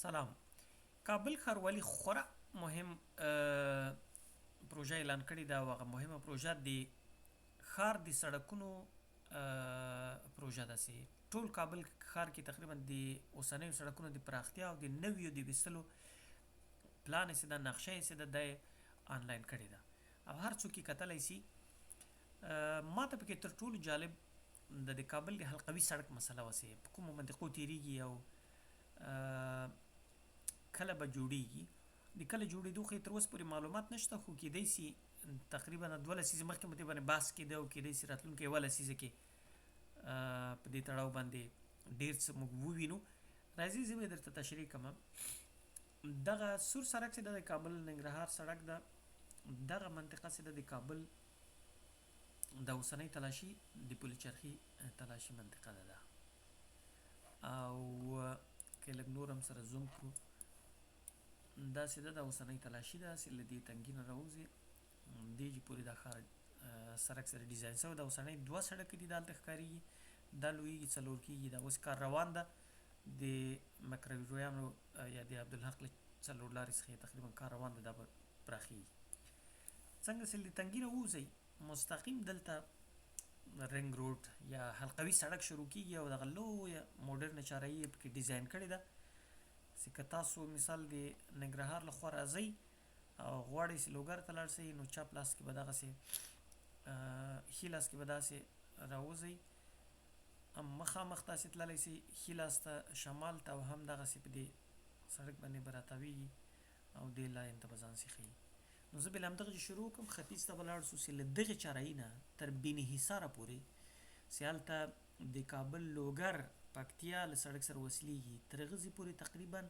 سلام. کابل ښاروالي خورا مهم پروژه اعلان کړې ده او هغه مهمه پروژه د ښار د سړکونو پروژه ده چې ټول کابل ښار کې تقریبا د اوسنیو سړکونو د پراختیا او د نویو د ویستلو پلان یې څه ده، نقشه یې څه ده، دا یې آنلاین کړې ده او هر څوک یې کتلی سي. ما ته پکې تر ټولو جالب د کابل د حلقوي سړک مسله وه چې په کومو منطقو تیریږي او کله به جوړیږي. د کله جوړېدو خو یې تر اوسه پورې معلومات نشته، خو کیدای سي تقریبا 2 لسیزې مخکې مو دې باندې بحث کېده او کیدای سي راتلونکې 1 لسیزه کې په دې تړاو باندې ډېر څه موږ ووینو. راځئ زه به یې درته تشریح کړم. دغه سور سړک چې ده د کابل ننګرهار سړک ده، دغه منطقه چې ده د کابل د اوسنۍ تلاشي د پل چرخي تلاشي منطقه ده او که لږ نور هم سره زوم کړو، دا چې ده د اوسنۍ تلاشي ده چې له دې تنګي نه راوځي دې پورې دا ښار سړک سره ډیزاین شوی ده. اوسنۍ 2 سړکې دي دلته ښکارېږي، دا لویږي 4 کېږي. دا اوس کار روان ده د مکروریانو یا د عبدالحق له 4 لارې څخه تقریبا کار روان ده، دا به پراخېږي. څنګه چې له تنګي نه ووځئ مستقیم دلته رنګ روډ یا حلقوي سړک شروع کېږي او دغه لویه موډرنه چارهیي یې پکې ډیزاین کړې ده چې که تاسو مثال د ننګرهار له خوا راځئ او غواړئ چې لوګر ته لاړ شئ نو چپ لاس کې به دغسې ښي لاس کې به داسې راوځئ، مخامخ تاسې تللی سئ ښي لاس ته شمال ته او هم دغسې په دې سړک باندې به راتاویږي او دې لاین ته به ځان سې ښیي. نو زه به له همدغه ځای شروع کړم، ختیځ ته به لاړ شو چې له دغې چارهیي نه تر بیني حصاره پورې چې هلته د کابل لوګر پکتیا له سړک سره وصلیږي تر هغه ځای پورې تقریبا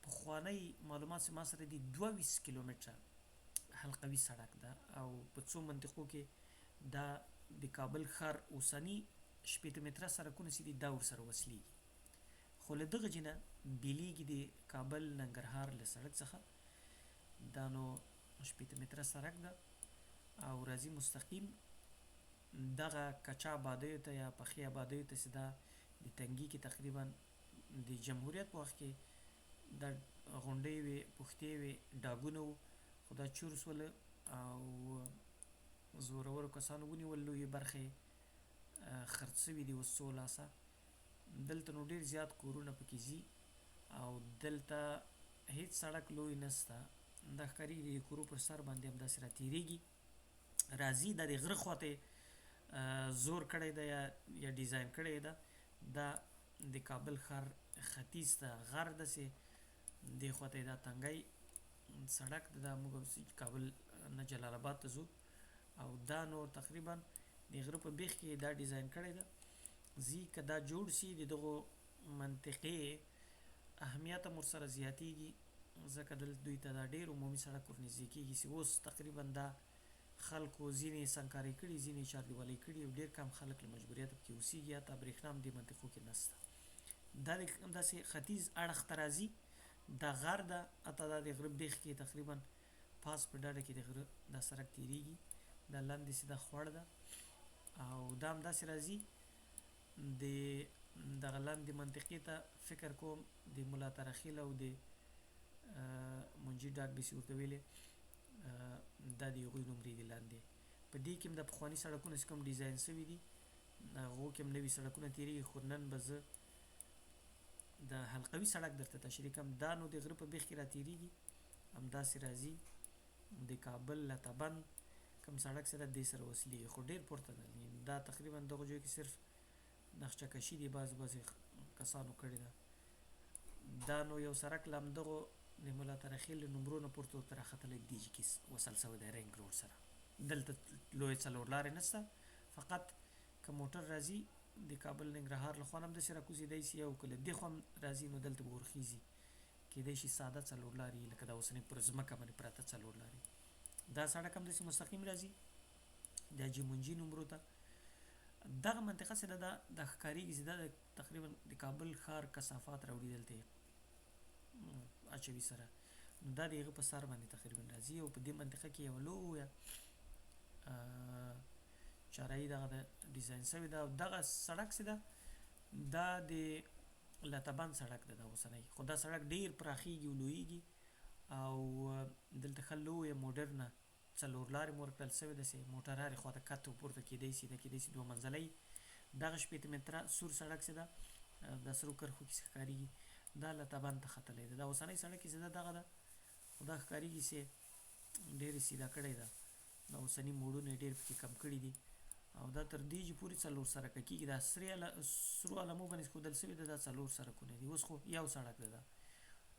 پخوانی معلومات چې ما سره دي 22 کیلومتره حلقوي سړک ده او په څو منطقو کې دا د کابل ښار اوسني 80 متره سړکونه چې دي دا ورسره وصلیږي. خو له دغه ځای نه بیلیږي د کابل ننګرهار له سړک څخه، دا نو 80 متره سړک ده او راځي مستقیم دغه کچا آبادیو ته یا پخې آبادیو ته چې دا د تنګي کې تقریبا د جمهوریت په وخت کې دا غونډۍ وې، پوښتې وې، ډاګونه وو، خو دا چور شوله او زورورو کسانو ونیول، لویې برخې خرڅ شوي دي اوس څو لاسه. دلته نو ډېر زیات کورونه پکې ځي او دلته هیڅ سړک لوی نسته، دا ښکارېږي د کورو پر سر باندې همداسې راتېرېږي. راځي دا د غره خواته زور کړی ده یا ډیزاین کړی ده، دا د کابل ښار ختیځ ته غر ده چې دې خواته دا تنګی سړک ده، دا موږ کابل نه جلال آباد ته ځو او دا نو تقریبا د غره په بیخ کې دا ډیزاین کړی ده. ځي که دا جوړ شي د دغو منطقې اهمیت هم ورسره زیاتېږي ځکه دلته دوی ته دا ډېر عمومي سړک ورنږدې کېږي چې اوس تقریبا دا خلکو ځینې سنګکارۍ کړي، ځینې چاردیوالۍ کړي او ډېر کم خلک له مجبوریته پکې اوسېږي، حتی برېښنا هم دې منطقو کې نسته. دا همداسې ختیځ اړخ ته راځي، دا غر ده، حتی دا د غره بیخ کې تقریبا پاس په ډډه کې د غره دا سړک تېرېږي، دا لاندې چې دا خوړ ده او دا همداسې راځي د دغه لاندې منطقې ته فکر کوم د ملا ترخیل او د منجي ډاک به چې ورته ویلې دا د هغوی نومرې دي لاندې. په دې کې هم د پخواني سړکونه چې کوم ډیزاین شوي دي هغو کې هم نوي سړکونه تېرېږي، خو نن به زه د حلقوي سړک درته تشریح کړم. دا نو د غره په بیخ کې راتېرېږي، همداسې راځي د کابل له تبند کوم سړک سره دې سره وصلېږي، خو ډېر پورته ده، دا تقریبا دغو ځایو کې صرف نقشه کشي دي بعضې کسانو کړې ده. دا نو یو سړک له همدغو د ملا ترخیل له نمرو نه پورته ورته راختلی دې ځای کې وصل شوی دی رنګ روډ سره. دلته لویې 4 لارې نشته، فقط که موټر راځي د کابل ننګرهار له خوا هم داسې راکوزېدی سي او که له دې خوا هم راځي نو دلته به ورخیږي، کیدای شي ساده 4 لارې لکه دا اوسنۍ پر ځمکه باندې پراته 4 لارې. دا سړک هم داسې مستقیم راځي د حاجي منجي نمرو ته. دغه منطقه چې ده دا ښکارېږي چې دا تقریبا د کابل ښار کثافات راوړي دلته اچوي سره، نو دا د هغه په سر باندې تقریبا راځي او په دې منطقه کې یوه لویه چارهیي دغه ډیزاین شوې ده او دغه سړک چې ده دا د لاتابند سړک ده دا اوسنی، خو دا سړک ډیر پراخیږي او لویږي او دلته ښه لویه موډرنه څلور لارې مو ورکړل سوې ده چې موټر هرې خواته کته او پورته کیدی سي، دا کیدی سي دوه منزلی. دغه شپېته متره سور سړک چې ده د سرو کرښو کې ښکاریږي دا لاتابند ته ختلی ده. دا اوسنی سړک چې ده دغه ده، خو دا ښکاریږي چې ډېر سیده کړی ده، دا اوسني موډونه یې ډېر پکې کم کړي دي او دا تر دې چې پورې څلور سړکه کېږي. دا سرو علمو باندې ښودل سوي ده دا څلور سړکونه دي، اوس خو یو سړک ده دا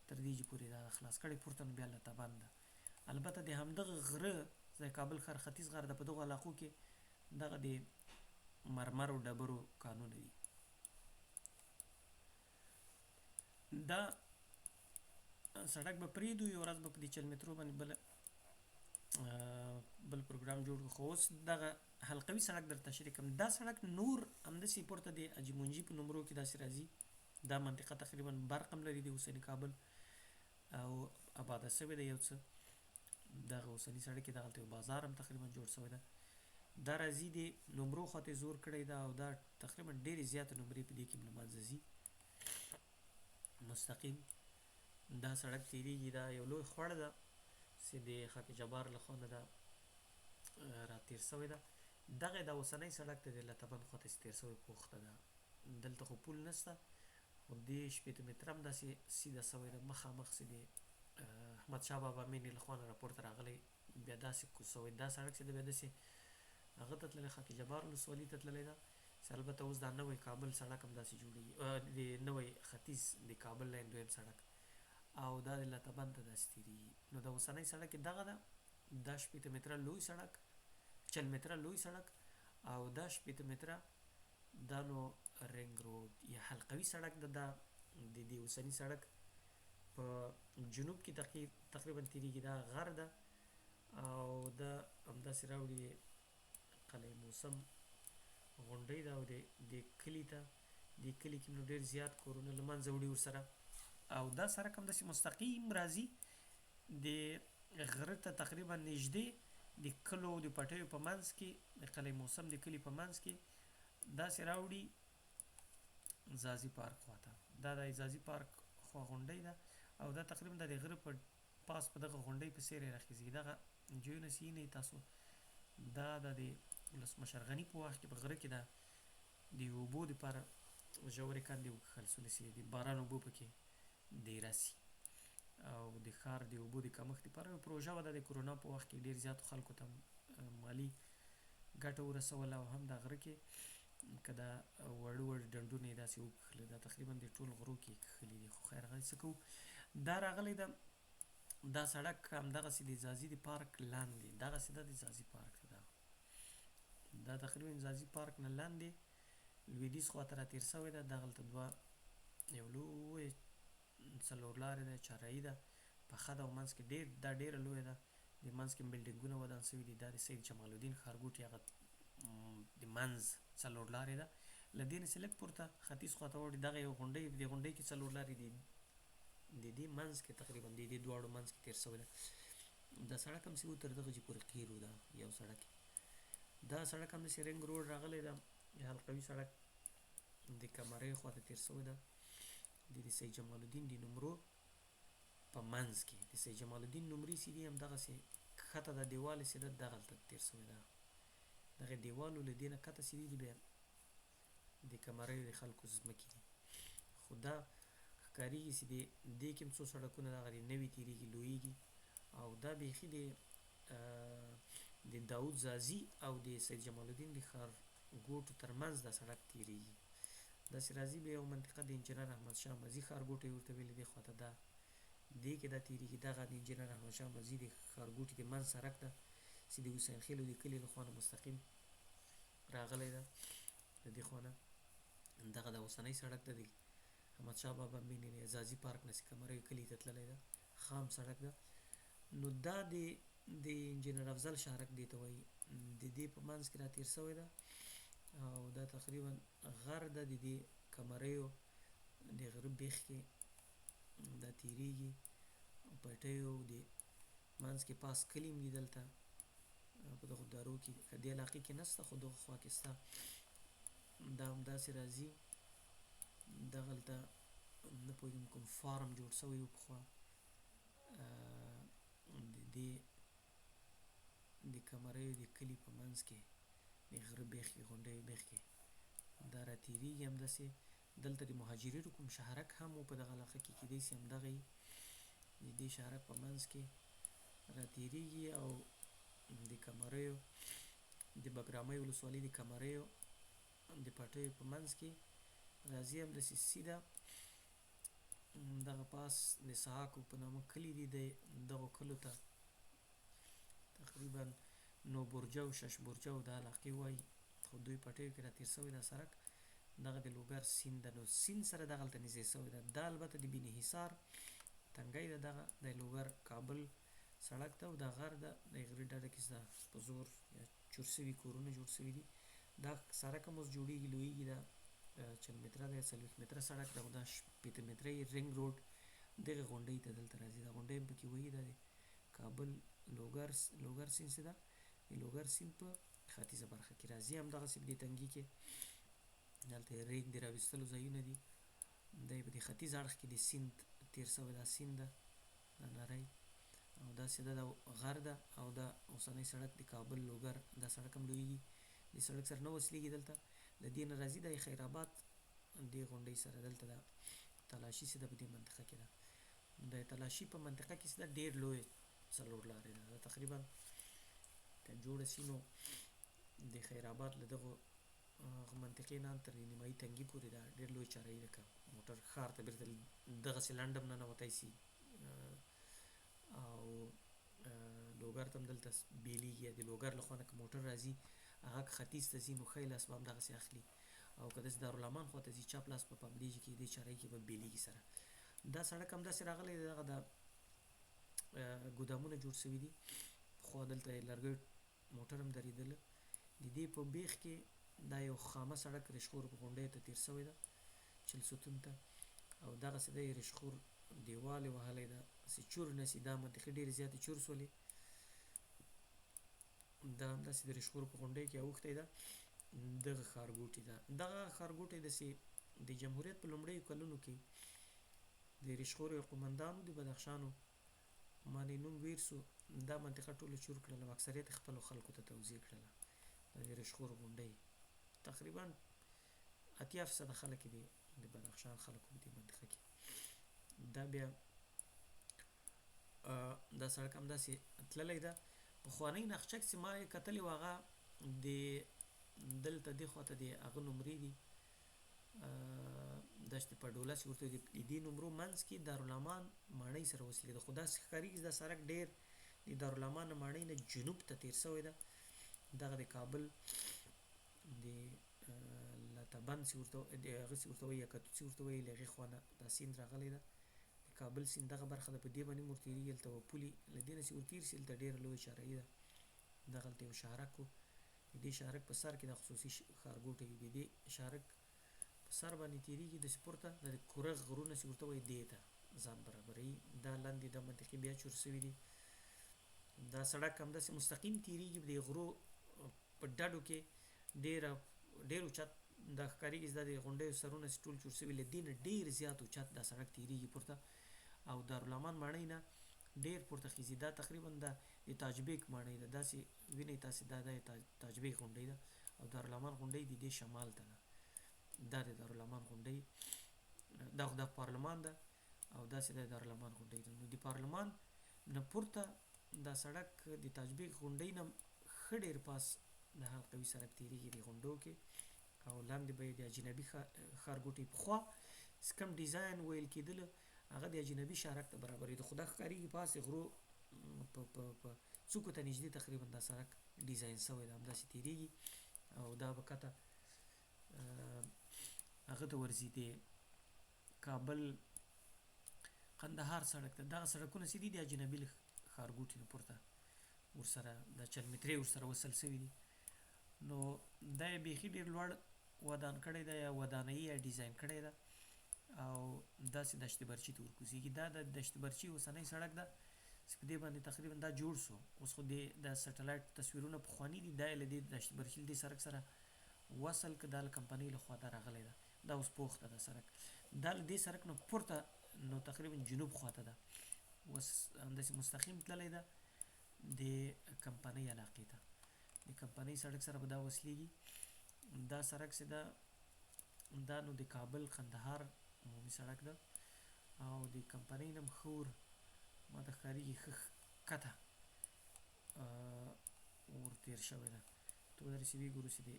تر دې چې پورې دا خلاص کړی پورته نو بیا لاتابند ده. البته د همدغه غره د کابل ښار ختیځ غر ده، په دغو علاقو کې دغه د مرمرو ډبرو کانونه دي. دا سړک به پرېږدو، یو ورځ به په دې چل مترو باندې بل پروګرام جوړ کړو، خو اوس دغه حلقوي سړک در تشریح کوم. دا سړک نور همداسې پورته د حاجي منجي په نومرو کې داسې راځي. دا منطقه تقریبا برق هم لري د اوسني کابل او آباده سوې ده یو څه. دغه اوسني سړک کې دغلته یو بازار هم تقریبا جوړ سوی ده. دا راځي د نومرو خواته زور کړی ده او دا تقریبا ډېرې زیاتې نومرې په دې کې له منځه ځي. مستقیم دا سړک تیریږي، دا یو لوی خوړ ده چې د خاک جبار له خوا نه دا راتېر سوی ده. دغه د اوسنی سړک ته د لاتابند خواته چې تېر سوی پوخته ده، دلته خو پول نشته، خو دې شپېته متره هم داسې سیده سوی ده مخامخ چې د احمدشاه بابا مینې له خوا نه راپورته راغلی، بیا داسې کوز سوی. دا سړک چې ده بیا داسې هغه ته تللی، خاک جبار ولسوالۍ ته تللی ده چې البته اوس دا نوی کابل سړک هم داسې جوړېږي، د نوی ختیځ د کابل لاین دویم سړک او دا د لاتابند ته داسې تېرېږي. نو د اوسنی سړک یې دغه ده، دا شپېته متره لوی سړک، چل متره لوی سړک او دا شپېته متره دا نو رنګ روډ یا حلقوي سړک ده. دا د دې اوسني سړک په جنوب کې تقریبا تېرېږي، دا غر ده او دا همداسې راوړي قلعه موسم غونډۍ ده او د کلي ته دې کلي کې نو ډېر زیات کورونه له منځه وړي ورسره. او دا سړک هم داسې مستقیم راځي د غره ته تقریبا نږدې د کلو د پټیو په منځ کې د قلعه موسم د کلي په منځ کې داسې راوړي ځاځي پارک خواته. دا د ځاځي پارک خوا غونډۍ ده او دا تقریبا د غره په پاس په دغه غونډۍ په څېر یې راخیږي. دغه جویونه چې وینئ تاسو دا د ولسمشر غني په وخت کې په غره کې د اوبو دپاره ژورې کندې وکښل سولې چې د باران اوبه پکې ډېر راسي او د ښار د اوبو د کمښت دپاره یو پروژه وه. دا د کرونا په وخت کې ډېر زیاتو خلکو ته مالي ګټه ورسوله او هم دا غره کې که دا وړ ډنډونه یې داسې وکښلي، دا تقریبا د ټول غرو کې یې کښلي دي. خو خیر هغه څه کوو، دا راغلی ده دا سړک همدغسې د ځاځي د پارک لاندې دغسې ده، د ځاځي پارک ته دا تقریبا ځاځي پارک نه لاندې لویدیځ خواته راتېر سوی ده. دغلته یو لویه څلور لارې ده، چارایي ده، پخه ده او منځ کې دا ډېره لویه ده، د منځ کې بلډینګونه ودان سوي دي. دا د سید جمال الدین ښارګوټي هغه د منځ څلور لارې ده. له دې نه چې لږ پورته ختیځ خواته واوړي دغه یو غونډۍ، د غونډۍ کې څلور لارې دي، د دې منځ کې تقریبا د دې دواړو منځ کې تېر سوی ده. دا سړک هم چې و تر دغه چې پورې قیر و، دا یو سړک دا سړک هم داسې رنګ روډ راغلی ده، د حلقوي سړک د کمرۍ خواته تېر سوی ده، د سید جمال الدین د نومرو په منځ کې د سید جمال الدین نومرې چې دي همدغسې ښکته دا دیوال چې ده دغلته تېر سوی ده. دغه دیوال له دې نه ښکته چې دي بیا د کمریو د خلکو ځمکې دي. خو دا ښکارېږي چې دې کې هم څو سړکونه دغه د نوي تېرېږي لویېږي او دا بیخي د داود ځاځي او د سید جمال الدین د ښارګوټو تر منځ دا سړک تېرېږي. داسې راځي بیا یو منطقه د انجینر احمدشاه مزي ښارګوټی ورته ویلي دې خواته دا دې کې دا تېرېږي. دغه د انجینر احمدشاه مزي د ښارګوټي د منځ سړک ده چې د حسین خیلو د کلي له خوا نه مستقیم راغلی ده. د دې خوا نه دغه د اوسنی سړک ده، د احمدشاه بابا مینې نه ځاځي پارک نه چې کمریو کلي ته تللی ده، خام سړک ده. نو دا د انجینر افضل شهرک دې ته وایي، د دې په منځ کې راتېر سوی ده او دا تقریبا غر ده د دې کمریو د غره بیخ کې دا تېرېږي، پټیو د منځ کې پاس کلي هم دي دلته په دغو درو کې، که دې علاقې کې نشته خو دغو خوا کې شته. دا همداسې راځي دغلته نه پوهېږم کوم فارم جوړ سوی و پخوا د دې د کمریو د کلي په منځ کې د غره بیخ کې غونډیو بیخ کې دا راتېرېږي همداسې دلته د مهاجرینو کوم شهرک هم و په دغه علاقه کې کیدای شي همدغه یي د دې شهرک په منځ کې راتېرېږي او د کمریو د بګرامۍ ولسوالۍ د کمریو د پټیو په منځ کې راځي همداسې سیده دغه پاس د سحاکو په نامه کلي دي دغو کلو ته تقریبا نو برجه او شش برجه او دا علاقې وایي خو دوی پټیو کې راتېر سوی دا سړک دغه د لوګر سیند ده نو سیند سره دغلته نږدې سوی ده دا البته د بیني حصار تنګی ده دغه د لوګر کابل سړک ته او دا غر ده د غرې ډډه کې دا په زور چور سوي کورونه جوړ سوي دي دا سړک هم اوس جوړېږي لویېږي دا 40 متره دی 40 متره سړک ده او دا 15 متره یې رنګ روډ دغه غونډۍ ته دلته راځي دا غونډۍ هم پکې وایي دا د کابل لوګر سیند چې ده د لوګر سیند په ختیځه برخه کې راځي همدغسې په دې تنګي کې دلته ریګ د راویستلو ځایونه دي دی په دې ختیځ اړخ کې د سیند تېر سوی دا سیند ده دا نری او دا سیده دا غر ده او دا اوسنی سړک د کابل لوګر دا سړک هم لویږي د سړک سره نه وصلېږي دلته له دې نه راځي دا خیر آباد دې غونډۍ سره دلته دا تلاشي سیده په دې منطقه کې ده د تلاشي په منطقه کې سیده ډېر لوی څلور لارې ده دا تقریبا که جوړه سي نو د خیر آباد له دغو منطقې نه تر نیمایي تنګي پورې دا ډېر لوی چارهیي ده که موټر ښار ته بېرته دغسې لنډ هم ننوتی سي او لوګر ته هم دلته بیلیږي د لوګر له خوا نه که موټر راځي هغه که ختیځ ته ځي نو ښی لاس به همدغسې اخلي او که داسې دارالامان خوا ته ځي چپ لاس به په همدې کې دې چارهیي کې به بیلیږي سره دا سړک همداسې راغلی دی دغه د ګودامونه جوړ سوي دي پخوا دلته لرګیو موټر هم درېدله د دې په بیخ کې دا یو خامه سړک رشخور په غونډۍ ته تېر سوی ده چل ستون ته او دغسې دی رشخور دیوال یې وهلی ده چې چور نه سي دا منطقې ډېرې زیاتې چور سولې دا همداسې د رشخور په غونډۍ کې اوښتی ده دغه ښارګوټي ده دغه ښارګوټی داسې د جمهوریت په لومړیو کلونو کې د رشخور یو قومندان د بدخشانو مانې نوم ویر سو دا منطقه ټوله چور کړله او اکثریت خپلو خلکو ته توزیع کړله د رشخور غونډۍ تقریبا 80% خلک یې د بدخشان خلکو په دې منطقه کې دا بیا دا سړک همداسې تللی ده پخوانۍ نقشه چې ما یې کتلې وه هغه د دلته دې خواته د هغه نمرې دي دشت پډوله چې ورته د دې نمرو منځ کې دارالامان ماڼۍ سره وصلېده خو داسې ښکارېږي دا سړک ډېر د دارالامان نه ماڼۍ نه جنوب ته تېر سوی ده دغه د کابل د لاتابند چې ورته هغسې ورته وایي یا کتو چې ورته وایي له هغې خوا نه دا سیند راغلی ده د کابل سیند دغه برخه ده په دې باندې هم ورتېرېږي هلته به پولې له دې نه چې ورتېر شي هلته ډېره لویه چارهیي ده دغلته یو شهرک و د دې شهرک په سر کې دا خصوصي ښارګوټی د دې شهرک په سر باندې تېرېږي داسې پورته د کورغ غرونه چې ورته وایي دې ته ځان برابروي دا لاندې دا منطقې بیا چور سوي دي دا سړک همداسې مستقیم تېرېږي د غرو په ډډو کې ډېر اوچت دا ښکارېږي دا د غونډیو سرونه چې ټول چور سوي له دې نه ډېر زیات اوچت دا سړک تېرېږي پورته او دارالامان ماڼۍ نه ډېر پورته خیزي دا تقریبا د تاج بیګ ماڼۍ ده داسې وینئ تاسې دا د تاج بیګ غونډۍ ده او دارالامان غونډۍ د دې شمال ته ده دا د دارالامان غونډۍ دا خو د پارلمان ده او داسې د دارالامان غونډۍ ده نو د پارلمان نه پورته دا سړک د تاج بیګ غونډۍ نه ښه ډېر پاس د حلقوي سړک تېرېږي د غونډو کې او لاندې به یې د اجنبي ښارګوټي پخوا چې کوم ډیزاین ویل کېدله هغه د اجنبي شهرک ته برابرېده خو دا ښکارېږي پاسې غرو په څوکو ته نږدې تقریبا دا سړک ډیزاین سوی ده همداسې تېرېږي او دا به کته هغه ته ورځي د کابل قندهار سړک ته دغه سړکونه چې دي د اجنبي ښارګوټي نه پورته ورسره د 40 مترې ورسره وصل سوي دي نو دا یې بیخي ډېر لوړ ودان کړی ده یا ودانیي یا ډیزاین کړی ده او داسې دشت برچي ته ورکوزېږي دا د دشت برچي اوسنی سړک ده چې په دې باندې تقریبا دا جوړ سو اوس خو د سټلایټ تصویرونه پخواني دي دا یې له دې دشت برچي له دې سړک سره وصل که دا له کمپنۍ له خوا دا راغلی ده دا اوس پوخ ده دا سړک دا له دې سړک نه پورته نو تقریبا جنوب خواته ده، اوس همداسې مستقیم تللی ده د کمپنۍ علاقې ته. د کمپنۍ سړک سره به دا وصلېږي. دا سړک چې ده دا نو د کابل قندهار عمومي سړک ده او د کمپنۍ نه ښه ما ته ښکارېږي ښه ښکته ور تېر شوی ده. ته به درسې وګورو چې د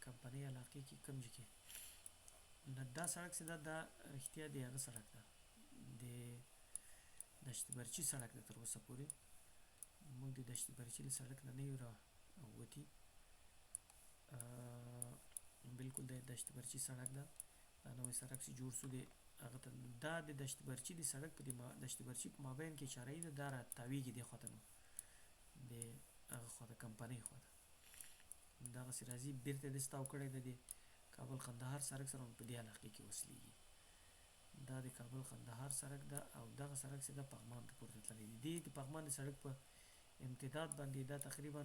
کمپنۍ علاقې کې کوم ځای کې نو دا سړک چې ده دا رښتیا د هغه سړک ده، د دشت برچي سړک ده. تر اوسه پورې موږ د دشت برچي له سړک نه یو راوتي، بالکل د دشت برچي سړک ده. دا نوی سړک چې جوړ شو د هغه ته دا د دشت برچي د سړک په دشت برچي په مابین کې چارهیي ده، دا را تاویږي دې خواته نو د هغه خواته کمپنۍ خواته دغسې راځي بېرته داسې تاو کړی ده د کابل قندهار سړک سره په دې علاقې کې وصلېږي. دا د کابل قندهار سړک ده او دغه سړک چې ده پغمان ته پورته تللی دی. د پغمان د سړک په امتداد باندې دا تقریبا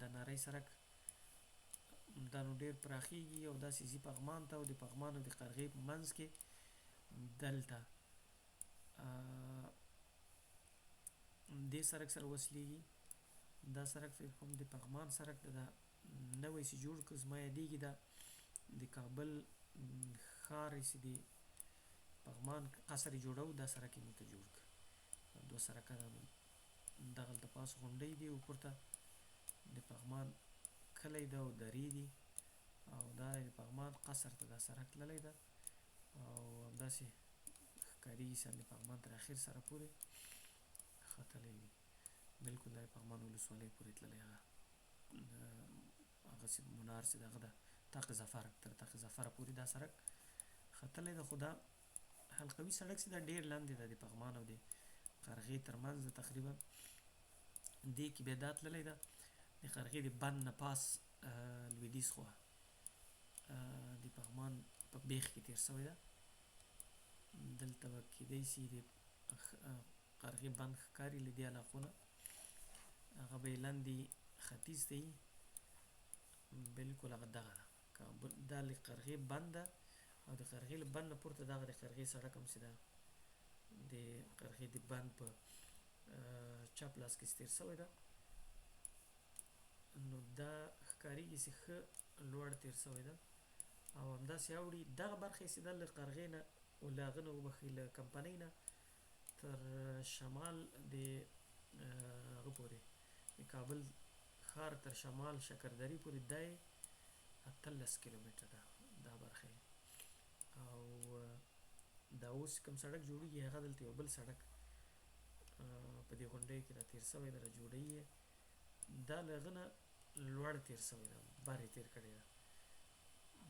د نری سړک دا نو ډېر پراخېږي او داسې ځي پغمان ته او د پغمان او د قرغې په منځ کې دلته دې سړک سره وصلېږي. دا سړک کوم د پغمان سړک ده، دا نوی چې جوړ کړ زما یادېږي دا د کابل ښار چې د پغمان قصر یې جوړو دا سړک یې موږ ته جوړ کړ. دوه سړکه ده نو دغلته پاس غونډۍ دي او پورته د پغمان کلی ده او درې دي او دا د پغمان قصر ته دا سړک تللی ده او همداسې ښکارېږي چې د پغمان تر اخر سره پورې ختلی وي. بالکل دا د پغمان ولسوالۍ پورې تللی هغسې منار چې دغه ده طاق ظفر تر طاق ظفره پورې دا سړک ختلی ده. خو دا حلقوي سړک چې دا ډېر لاندې ده د پغمان او د قرغې تر منځ ده تقریبا. دې کې بیا دا تللی ده د قرغې د بند نه پاس لویدیځ خوا د پغمان په بیخ کې تېر شوی ده. دلته به کیدی شي د قرغې بند ښکاري له دې علاقو نه، هغه به یې لاندې ختیځ ته وي. بالکل هغه دغه ده کابل، دا له قرغې بند ده او د قرغې له بند نه پورته دغه د قرغې سړک هم چې ده د قرغې د بند په چپ لاس کې تېر شوی ده نو دا ښکارېږي چې ښه لوړ تېر شوی ده او همداسې اوړي دغه برخه یې چې ده له قرغې نه له هغه نه وبښئ له کمپنۍ نه تر شمال د هغه پورې د کابل ښار تر شمال شکردرې پورې دا یې 18 کیلومتره ده دا برخه یې. او دا اوس کوم سړک جوړېږي هغه دلته یو بل سړک په دې غونډیو کې را تېر شوی ده، را جوړوي یې. دا له هغه نه لوړ تېر شوی ده، بر یې تېر کړی ده.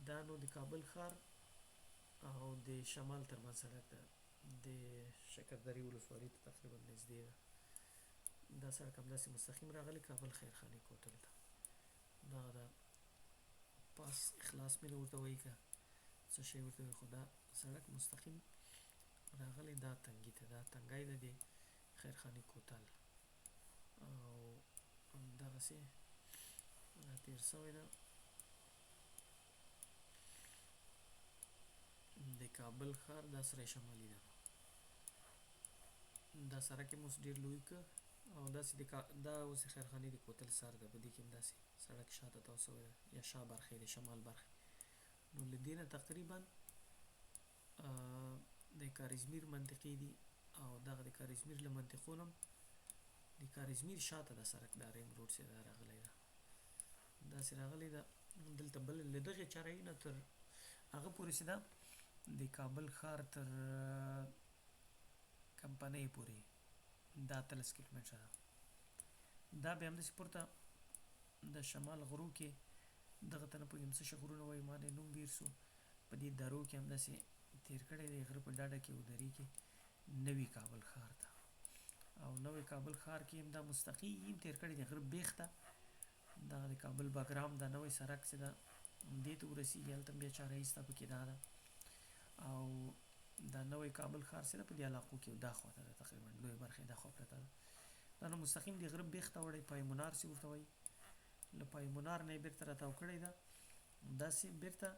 دا نو د کابل ښار او د شمال ترمنځ سړک ده، د شکردرې ولسوالۍ ته تقریبا نږدې ده. دا سړک همداسې مستقیم راغلی کابل خیرخانې کوتل ته. دغه ده پاس اخلاص مېله ورته وایي که څه شی ورته وایي، خو دا سړک مستقیم راغلی دا تنګي ته، دا تنګی ده د خیرخانې کوتل او همدغسې را تېر شوی ده. د کابل ښار دا سره شمالي ده. دا سړک یې اوس ډېر لوی که او داسې دا اوس د خیرخانې د کوتل سر ده، په دې کې هم داسې سړک شاته تاو شوی ده یا شا برخې د شمال برخې. نو له دې نه تقریبا د کارزمیر منطقې دي او دغه د کارزمیر له منطقو نه د کارزمیر شاته دا سړک دا رینګ روډ چې دا راغلی ده داسې راغلی ده. دلته بل له دغې چارهیي نه تر هغه پورې چې ده د کابل ښار تر کمپنۍ پورې دا 18 کیلومتره ده. دا بیا همداسې پورته د شمال غرو کې دغه ته نه پوهېږم څه شي غرونه وایي ما نه نوم بېر سو، په دې درو کې همداسې تېر کړی دی غره په ډډه کې او درې کې نوي کابل ښار ته او نوی کابل ښار کې هم دا مستقیم تېر کړی دی غره بیخ ته. دغه د کابل باګرام دا نوی سړک چې ده دې ته ورسېږي، هلته هم بیا چارهیي ستا پکې دا ده او دا نوی کابل ښار چې ده په دې علاقو کې دا خواته ده تقریبا لویه برخه یې دا خوا پرته ده. دا نو مستقیم د غره بیخ ته وړی پای منار چې ورته وایي، له پای منار نه یې بېرته راتاو کړی ده، داسې بېرته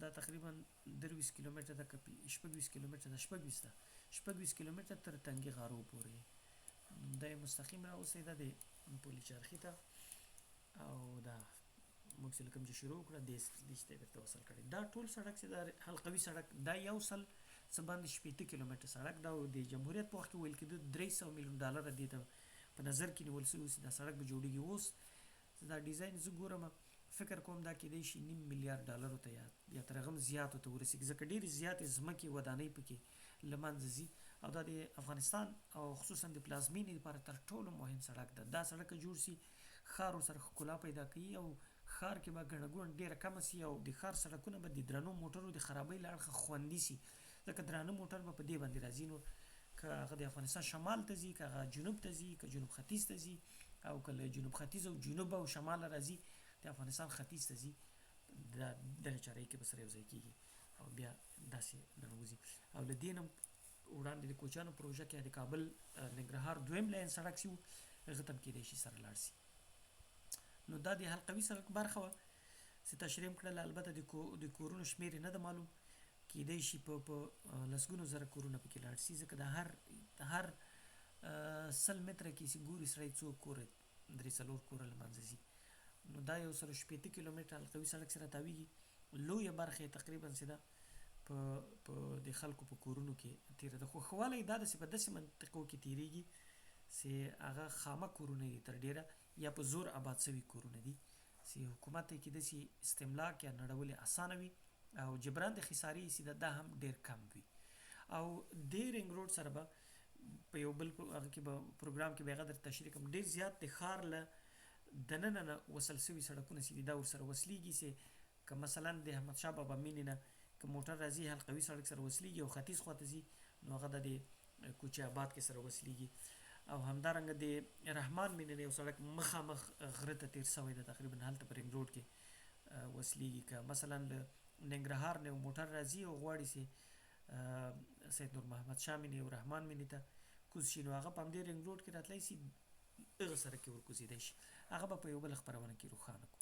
دا تقریبا 23 کیلومتره ده که 26 کیلومتره ده، 26 کیلومتره تر تنګي غارو پورې دا مستقیم راوځي د پولي چرخي ته، او دا موږ چې کوم چې شروع کړه د دې ته وصل کړي. دا ټول سړک چې د حلقوي سړک دا یو سل څه باندې 80 کیلومتره سړک دا د جمهوریت په وخت کې ویل کېده 300 میلیون ډالر دې ته په نظر کې نیول شوی چې دا سړک به جوړیږي. اوس دا ډیزاین زه ګورم فکر کوم دا کېدای شي 9 میلیارډ ډالرو ته یا تر هغه هم زیاتو ته ورسیږي، ځکه ډېرې زیاتې ځمکې ودانۍ پکې له منځه ځي، او دا د افغانستان او خصوصا د پلازمینې لپاره تر ټولو مهم سړک ده. دا سړک که جوړ سي ښار ورسره ښکلا پیدا کوي، او ښار کې به ګڼه ګوڼه ډېره کمه سي، او د ښار سړکونه به د درنو موټرو د خرابۍ له اړخه خوندي سي، ځکه درانه موټر به په دې باندې راځي. نو که هغه د افغانستان شمال ته ځي، که هغه جنوب ته ځي، که جنوب ختیځ ته ځي، او که له جنوب ختیځ او جنوب او شمال راځي د افغانستان ختیځ ته ځي، دا دغه چارې کې به سره یو ځای کېږي او بیا داسې ننوځي. او له دې نه وړاندې د کوچیانو پروژه کې د کابل ننګرهار دویم لاین سړک چې و هغه ته هم کېدای شي سره لاړ شي. نو دا د حلقوي سړک برخه وه چې تشریح م کړله. البته د کورونو شمېر یې نه ده معلوم، کېدای شي په لسګونو زره کورونه پکې لاړ شي، ځکه د هر 100 متره کې چې ګوري سړی څو کوره 3-4 کوره له منځه ځي. نو دا یو 180 کیلومتره حلقوي سړک سره تاویږي. لویه برخه یې تقریبا چې ده په د خلکو په کورونو کې تیره ده، خو ښه والی دا ده چې په داسې منطقو کې تیریږي چې هغه خامه کورونه دي تر ډیره، یا په زور آباد شوي کورونه دي چې حکومت یې کېدای شي استملاک یا نړول یې اسانه وي، او جبران د خسارې چې دا هم ډیر کم وي. او د رینګ روډ سره به په یو بل هغه کې به پروګرام کې به هغه در تشریح کوم، ډیر زیات د ښار له دننه نه وصل شوي سړکونه چې دي دا ورسره وصلیږي، چې که مثلا د احمدشاه بابا مینې نه که موټر راځي حلقوي سړک سره وصلیږي او ختیځ خواته ځي نو هغه د کوچي آباد کې سره وصلیږي. او همدارنګه د رحمان مینې نه یو سړک مخامخ غره ته تیر شوی ده، تقریبا هلته په رینګ روډ کې وصلیږي. که مثلا له ننګرهار نه یو موټر راځي او غواړي چې سید نور محمد شاه مینې او رحمان مینې ته کوز شي، نو هغه په همدې رینګ روډ کې راتلی شي، هغه سره کې ورکوزیدی شي. هغه به په یو بل خپرونه کې روښانه کړو.